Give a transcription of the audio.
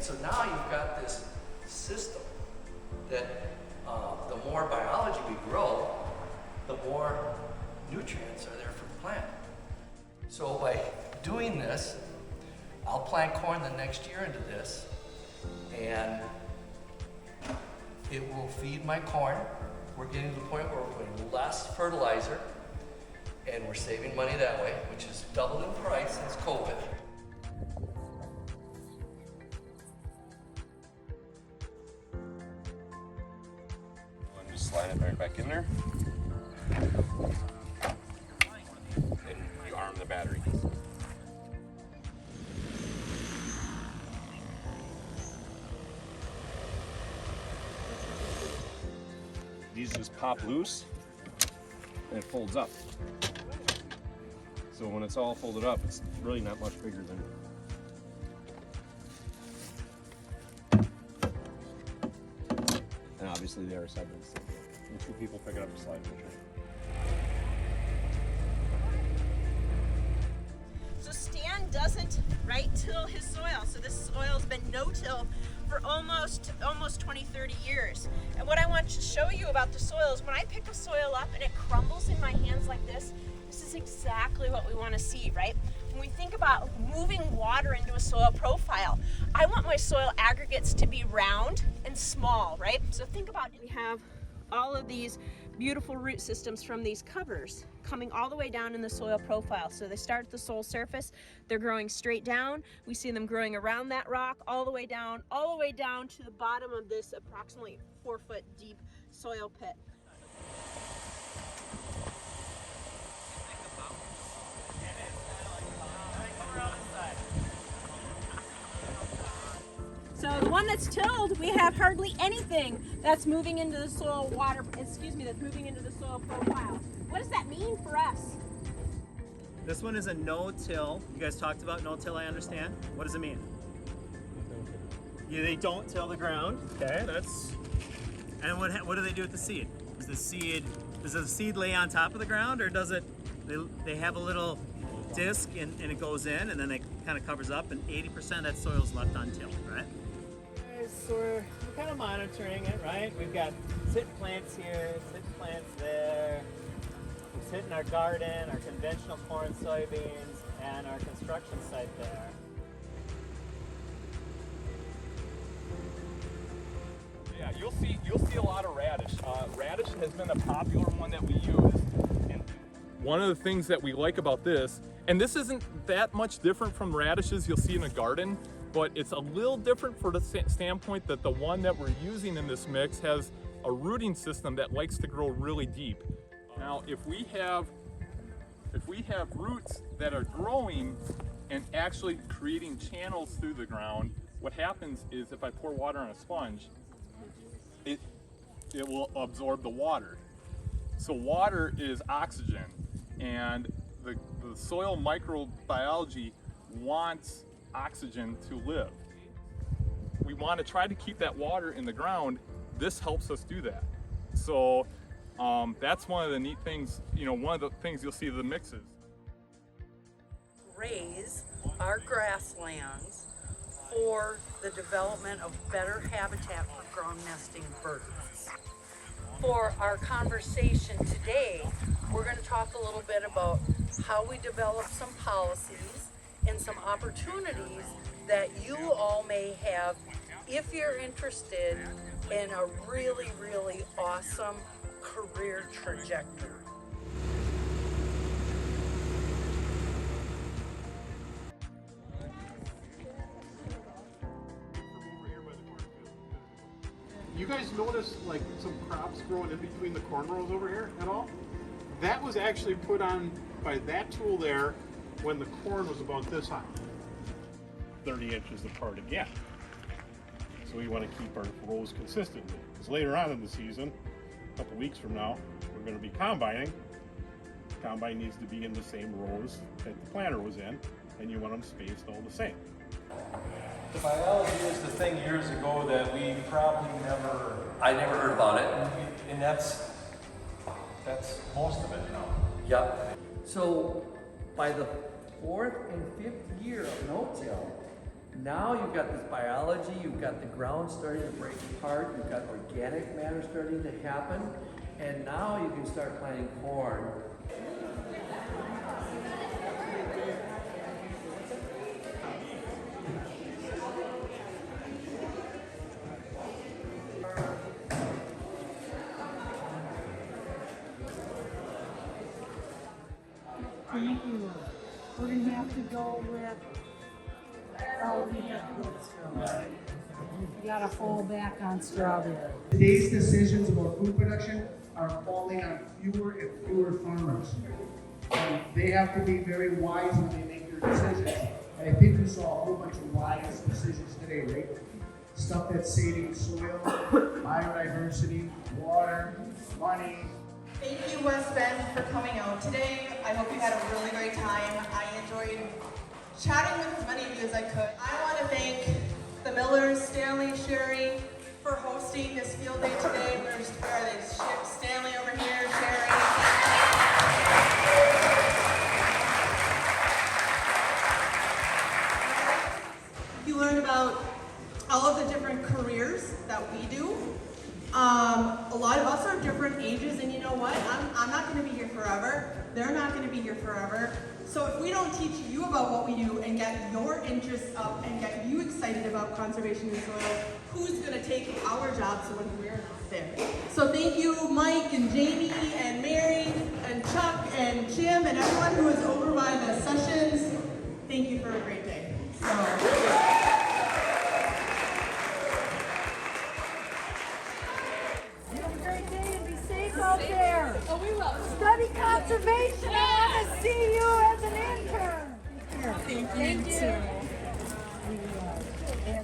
so now you've got this system that the more biology we grow, the more nutrients are there for the plant. So by doing this, I'll plant corn the next year into this, and it will feed my corn. We're getting to the point where we're putting less fertilizer, and we're saving money that way, which has doubled in price since COVID. Just slide it right back in there. And you arm the battery. These just pop loose and it folds up. So when it's all folded up, it's really not much bigger than and obviously they are side by side. And two people pick it up and slide it. So Stan doesn't till his soil. So this soil's been no-till for almost 20, 30 years. And what I want to show you about the soil is when I pick the soil up and it crumbles in my hands like this is exactly what we want to see, right? When we think about moving water into a soil profile, I want my soil aggregates to be round and small, right? So think about, we have all of these beautiful root systems from these covers coming all the way down in the soil profile. So they start at the soil surface, they're growing straight down. We see them growing around that rock all the way down to the bottom of this approximately 4-foot deep soil pit. So the one that's tilled, we have hardly anything that's moving into the soil that's moving into the soil profile. What does that mean for us? This one is a no-till. You guys talked about no-till, I understand. What does it mean? Yeah, they don't till the ground. Okay, that's... And what do they do with the seed? Does the seed lay on top of the ground, or does it, they have a little disc and it goes in and then it kind of covers up, and 80% of that soil is left untilled, right? So we're kind of monitoring it, right? We've got sit plants here, sit plants there. We're sitting in our garden, our conventional corn, soybeans, and our construction site there. Yeah, you'll see a lot of radish. Radish has been a popular one that we use. And one of the things that we like about this, and this isn't that much different from radishes you'll see in a garden, but it's a little different for the standpoint that the one that we're using in this mix has a rooting system that likes to grow really deep. Now, if we have roots that are growing and actually creating channels through the ground, what happens is if I pour water on a sponge, it will absorb the water. So water is oxygen, and the soil microbiology wants oxygen to live. We want to try to keep that water in the ground. This helps us do that. So that's one of the neat things, one of the things you'll see the mixes. Raise our grasslands for the development of better habitat for ground nesting birds. For our conversation today, we're going to talk a little bit about how we develop some policies and some opportunities that you all may have if you're interested in a really, really awesome career trajectory. You guys notice like some crops growing in between the corn rows over here at all? That was actually put on by that tool there when the corn was about this high. 30 inches apart again. So we want to keep our rows consistent. Because later on in the season, a couple weeks from now, we're going to be combining. The combine needs to be in the same rows that the planter was in, and you want them spaced all the same. The biology is the thing years ago that we probably I never heard about it. and that's most of it now. Yep. So by the 4th and 5th year of no-till, Now you've got this biology, you've got the ground starting to break apart, you've got organic matter starting to happen, and now you can start planting corn. We're gonna have to go with, oh, we have to go with strawberry. We gotta fall back on strawberry. Today's decisions about food production are falling on fewer and fewer farmers. And they have to be very wise when they make their decisions. And I think we saw a whole bunch of wise decisions today, right? Stuff that's saving soil, biodiversity, water, money. Thank you, West Bend, for coming out today. I hope you had a really great time. I enjoyed chatting with as many of you as I could. I want to thank the Millers, Stanley, Sherry, for hosting this field day today. Where are they? Stanley over here, Sherry. You learned about all of the different careers that we do. A lot of us are different ages, and you know what? I'm not going to be here forever. They're not going to be here forever. So if we don't teach you about what we do and get your interests up and get you excited about conservation in soil, who's going to take our jobs when we're not there? So thank you, Mike and Jamie and Mary and Chuck and Jim and everyone who was over by the sessions. Thank you for a great day. Out there. Oh, we will. Study conservation. I want to see you as an intern. Thank you. Thank you.